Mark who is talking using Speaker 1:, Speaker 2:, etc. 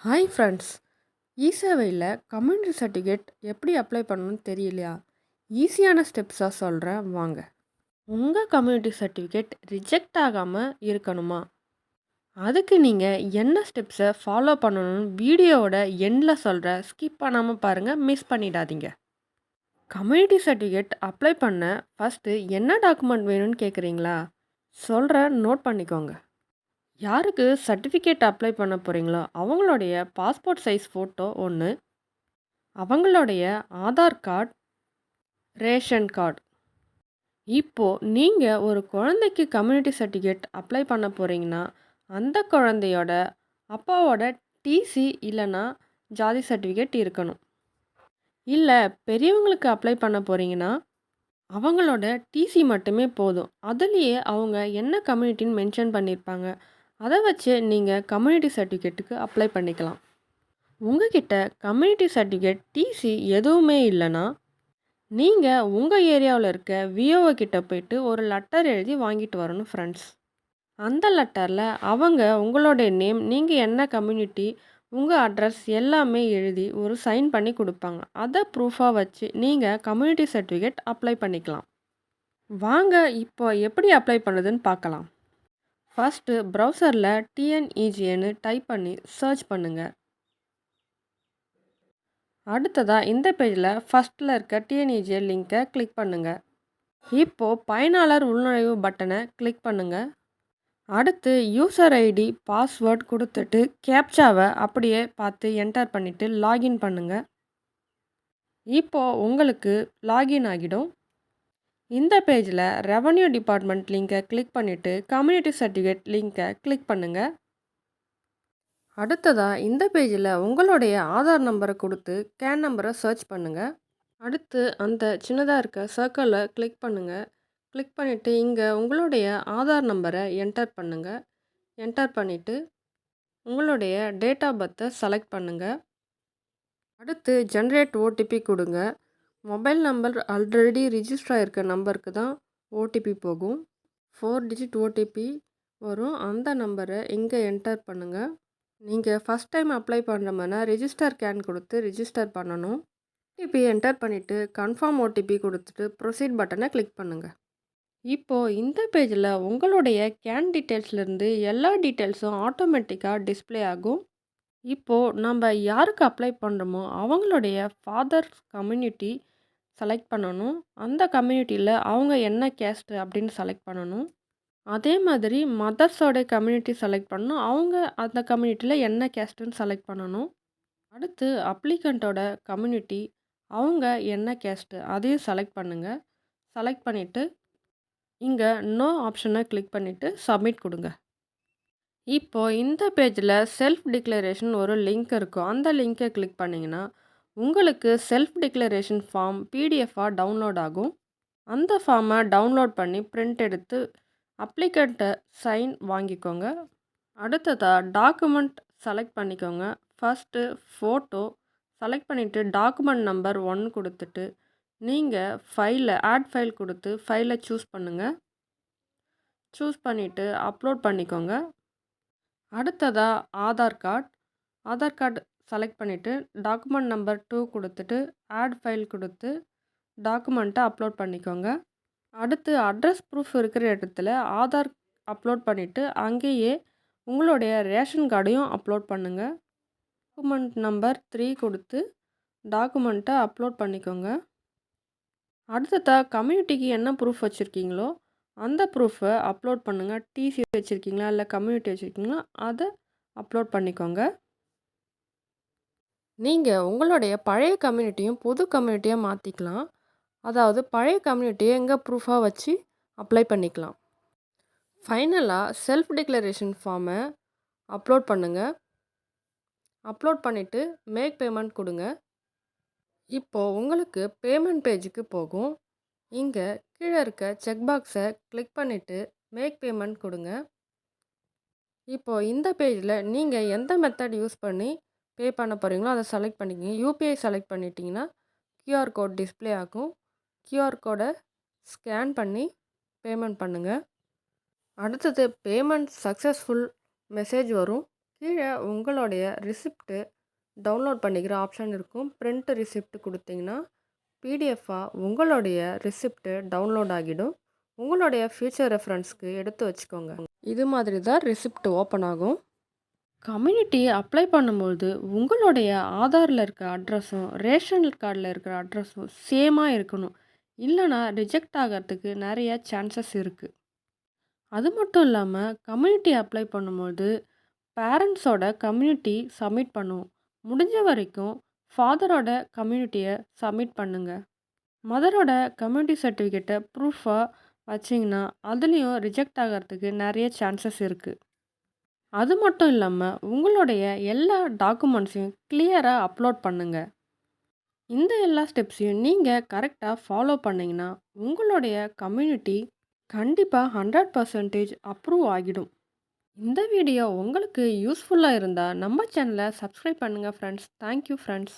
Speaker 1: Hi friends. இ-சேவையில் community certificate எப்படி apply பண்ணணும்னு தெரியலையா? ஈஸியான ஸ்டெப்ஸாக சொல்கிறேன் வாங்க. உங்கள் கம்யூனிட்டி சர்டிஃபிகேட் ரிஜெக்ட் ஆகாமல் இருக்கணுமா? அதுக்கு நீங்கள் என்ன ஸ்டெப்ஸை ஃபாலோ பண்ணணும்னு வீடியோவோட எண்டில் சொல்கிறேன். ஸ்கிப் பண்ணாமல் பாருங்கள், மிஸ் பண்ணிடாதீங்க. கம்யூனிட்டி சர்டிஃபிகேட் அப்ளை பண்ண ஃபஸ்ட்டு என்ன டாக்குமெண்ட் வேணும்னு கேட்குறீங்களா? சொல்கிறேன், நோட் பண்ணிக்கோங்க. யாருக்கு சர்டிஃபிகேட் அப்ளை பண்ண போகிறீங்களோ அவங்களுடைய பாஸ்போர்ட் சைஸ் ஃபோட்டோ ஒன்று, அவங்களுடைய ஆதார் கார்டு, ரேஷன் கார்டு. இப்போது நீங்கள் ஒரு குழந்தைக்கு கம்யூனிட்டி சர்டிஃபிகேட் அப்ளை பண்ண போகிறீங்கன்னா அந்த குழந்தையோட அப்பாவோட டிசி இல்லைன்னா ஜாதி சர்டிஃபிகேட் இருக்கணும். இல்லை பெரியவங்களுக்கு அப்ளை பண்ண போகிறீங்கன்னா அவங்களோட டிசி மட்டுமே போதும். அதுலேயே அவங்க என்ன கம்யூனிட்டின்னு மென்ஷன் பண்ணியிருப்பாங்க. அதை வச்சு நீங்கள் கம்யூனிட்டி சர்டிஃபிகேட்டுக்கு அப்ளை பண்ணிக்கலாம். உங்ககிட்ட கம்யூனிட்டி சர்டிஃபிகேட் டிசி எதுவுமே இல்லைன்னா நீங்கள் உங்கள் ஏரியாவில் இருக்க விஓஓ கிட்ட போயிட்டு ஒரு லெட்டர் எழுதி வாங்கிட்டு வரணும் ஃப்ரெண்ட்ஸ். அந்த லெட்டரில் அவங்க உங்களுடைய நேம், நீங்கள் என்ன கம்யூனிட்டி, உங்கள் அட்ரஸ் எல்லாமே எழுதி ஒரு சைன் பண்ணி கொடுப்பாங்க. அதை ப்ரூஃபாக வச்சு நீங்கள் கம்யூனிட்டி சர்டிஃபிகேட் அப்ளை பண்ணிக்கலாம். வாங்க இப்போ எப்படி அப்ளை பண்ணுறதுன்னு பார்க்கலாம். ஃபஸ்ட்டு ப்ரௌசரில் டிஎன்இஜின்னு டைப் பண்ணி சர்ச் பண்ணுங்கள். அடுத்ததாக இந்த பேஜில் ஃபஸ்ட்டில் இருக்க டிஎன்இஜிஏ லிங்க்கை கிளிக் பண்ணுங்கள். இப்போது பயனாளர் உள்நுழைவு பட்டனை கிளிக் பண்ணுங்கள். அடுத்து யூசர் ஐடி, பாஸ்வேர்ட் கொடுத்துட்டு கேப்சாவை அப்படியே பார்த்து என்டர் பண்ணிவிட்டு லாகின் பண்ணுங்கள். இப்போது உங்களுக்கு லாகின் ஆகிடும். இந்த பேஜில் ரெவன்யூ டிபார்ட்மெண்ட் லிங்கை கிளிக் பண்ணிவிட்டு கம்யூனிட்டி சர்டிஃபிகேட் லிங்கை கிளிக் பண்ணுங்கள். அடுத்ததாக இந்த பேஜில் உங்களுடைய ஆதார் நம்பரை கொடுத்து கேன் நம்பரை சர்ச் பண்ணுங்கள். அடுத்து அந்த சின்னதாக இருக்க சர்க்கிளை கிளிக் பண்ணுங்கள். கிளிக் பண்ணிவிட்டு இங்கே உங்களுடைய ஆதார் நம்பரை என்டர் பண்ணுங்கள். என்டர் பண்ணிவிட்டு உங்களுடைய டேட் ஆஃப் பர்த்தை செலக்ட் பண்ணுங்கள். அடுத்து ஜென்ரேட் ஓடிபி கொடுங்க. மொபைல் நம்பர் ஆல்ரெடி ரிஜிஸ்டர் ஆகிருக்க நம்பருக்கு தான் ஓடிபி போகும். 4 டிஜிட் ஓடிபி வரும். அந்த நம்பரை இங்கே என்டர் பண்ணுங்கள். நீங்கள் ஃபஸ்ட் டைம் அப்ளை பண்ணுற மாதிரினா ரிஜிஸ்டர் கேன் கொடுத்து ரிஜிஸ்டர் பண்ணணும். ஓடிபி என்டர் பண்ணிவிட்டு கன்ஃபார்ம் ஓடிபி கொடுத்துட்டு ப்ரொசீட் பட்டனை கிளிக் பண்ணுங்கள். இப்போது இந்த பேஜில் உங்களுடைய கேன் டீட்டெயில்ஸ்லேருந்து எல்லா டீட்டெயில்ஸும் ஆட்டோமேட்டிக்காக டிஸ்ப்ளே ஆகும். இப்போது நம்ம யாருக்கு அப்ளை பண்ணுறோமோ அவங்களுடைய ஃபாதர் கம்யூனிட்டி செலக்ட் பண்ணணும். அந்த கம்யூனிட்டியில் அவங்க என்ன கேஸ்ட்டு அப்படின்னு செலக்ட் பண்ணணும். அதே மாதிரி மதர்ஸோட கம்யூனிட்டி செலக்ட் பண்ணணும். அவங்க அந்த கம்யூனிட்டியில் என்ன கேஸ்ட்டுன்னு செலக்ட் பண்ணணும். அடுத்து அப்ளிகண்ட்டோட கம்யூனிட்டி, அவங்க என்ன கேஸ்ட்டு அதையும் செலக்ட் பண்ணுங்கள். செலக்ட் பண்ணிவிட்டு இங்கே நோ ஆப்ஷனை கிளிக் பண்ணிவிட்டு சப்மிட் கொடுங்க. இப்போது இந்த பேஜில் செல்ஃப் டிக்ளரேஷன் ஒரு லிங்க் இருக்கும். அந்த லிங்க்கை கிளிக் பண்ணிங்கன்னா உங்களுக்கு செல்ஃப் டிக்ளரேஷன் ஃபார்ம் பிடிஎஃபாக டவுன்லோட் ஆகும். அந்த ஃபார்மை டவுன்லோட் பண்ணி பிரிண்ட் எடுத்து அப்ளிகண்ட்டை சைன் வாங்கிக்கோங்க. அடுத்ததாக டாக்குமெண்ட் செலக்ட் பண்ணிக்கோங்க. ஃபஸ்ட்டு ஃபோட்டோ செலக்ட் பண்ணிவிட்டு டாக்குமெண்ட் நம்பர் 1 கொடுத்துட்டு நீங்கள் ஃபைலை ஆட் ஃபைல் கொடுத்து ஃபைலை சூஸ் பண்ணுங்கள். சூஸ் பண்ணிவிட்டு அப்லோட் பண்ணிக்கோங்க. அடுத்ததாக ஆதார் கார்டு செலக்ட் பண்ணிவிட்டு டாக்குமெண்ட் நம்பர் 2 கொடுத்துட்டு ஆட் ஃபைல் கொடுத்து டாக்குமெண்ட்டை அப்லோட் பண்ணிக்கோங்க. அடுத்து அட்ரஸ் ப்ரூஃப் இருக்கிற இடத்துல ஆதார் அப்லோட் பண்ணிவிட்டு அங்கேயே உங்களுடைய ரேஷன் கார்டையும் அப்லோட் பண்ணுங்கள். டாக்குமெண்ட் நம்பர் 3 கொடுத்து டாக்குமெண்ட்டை அப்லோட் பண்ணிக்கோங்க. அடுத்ததாக கம்யூனிட்டிக்கு என்ன ப்ரூஃப் வச்சுருக்கீங்களோ அந்த ப்ரூஃபை அப்லோட் பண்ணுங்கள். டிசி வச்சுருக்கீங்களா இல்லை கம்யூனிட்டி வச்சுருக்கீங்களா அதை அப்லோட் பண்ணிக்கோங்க. நீங்கள் உங்களுடைய பழைய கம்யூனிட்டியும் புது கம்யூனிட்டியாக மாற்றிக்கலாம். அதாவது பழைய கம்யூனிட்டியை எங்கே ப்ரூஃபாக வச்சு அப்ளை பண்ணிக்கலாம். ஃபைனலாக செல்ஃப் டிக்ளரேஷன் ஃபார்மை அப்லோட் பண்ணுங்கள். அப்லோட் பண்ணிவிட்டு மேக் பேமெண்ட் கொடுங்க. இப்போது உங்களுக்கு பேமெண்ட் பேஜுக்கு போகும். இங்கே கீழே இருக்க செக் பாக்ஸை கிளிக் பண்ணிவிட்டு மேக் பேமெண்ட் கொடுங்க. இப்போது இந்த பேஜில் நீங்கள் எந்த மெத்தட் யூஸ் பண்ணி பே பண்ண போகிறீங்களோ அதை செலக்ட் பண்ணிக்கோங்க. யூபிஐ செலக்ட் பண்ணிட்டீங்கன்னா கியூஆர் கோட் டிஸ்ப்ளே ஆகும். கியூஆர் கோடை ஸ்கேன் பண்ணி பேமெண்ட் பண்ணுங்கள். அடுத்தது பேமெண்ட் சக்ஸஸ்ஃபுல் மெசேஜ் வரும். கீழ உங்களுடைய ரிசிப்ட் டவுன்லோட் பண்ணிக்கிற ஆப்ஷன் இருக்கும். பிரிண்ட் ரிசிப்ட் குடுத்தீங்கன்னா, பிடிஎஃப்பா உங்களுடைய ரிசிப்ட் டவுன்லோட் ஆகிடும். உங்களுடைய ஃபியூச்சர் ரெஃபரன்ஸ்க்கு எடுத்து வச்சுக்கோங்க. இது மாதிரி தான் ரிசிப்ட் ஓப்பன் ஆகும். கம்யூனிட்டி அப்ளை பண்ணும்பொழுது உங்களுடைய ஆதார்ல இருக்க அட்ரஸும், ரேஷன் கார்டுல இருக்கிற அட்ரஸும் சேமா இருக்கணும். இல்லன்னா ரிஜெக்ட் ஆகறதுக்கு நெறைய சான்சஸ் இருக்கு. அது மட்டும் இல்லாம கம்யூனிட்டி அப்ளை பண்ணும்போது பேரண்ட்ஸோட கம்யூனிட்டி சப்மிட் பண்ணுவோம். முடிஞ்ச வரைக்கும் ஃபாதரோட கம்யூனிட்டிய சப்மிட் பண்ணுங்க. மதரோட கம்யூனிட்டி சர்டிஃபிகேட்ட ப்ரூஃபா வச்சீங்கன்னா, அதுலயும் ரிஜெக்ட் ஆகறதுக்கு நெறைய சான்சஸ் இருக்கு. அது மட்டும் இல்லாம உங்களுடைய எல்லா டாக்குமெண்ட்ஸையும் கிளியரா அப்லோட் பண்ணுங்க. இந்த எல்லா ஸ்டெப்ஸையும் நீங்க கரெக்ட்டா ஃபாலோ பண்ணீங்கன்னா, உங்களுடைய கம்யூனிட்டி கண்டிப்பா 100% அப்ரூவ் ஆகிடும். இந்த வீடியோ உங்களுக்கு யூஸ்ஃபுல்லா இருந்தா நம்ம சேனலை சப்ஸ்கிரைப் பண்ணுங்க ஃப்ரெண்ட்ஸ். Thank you friends.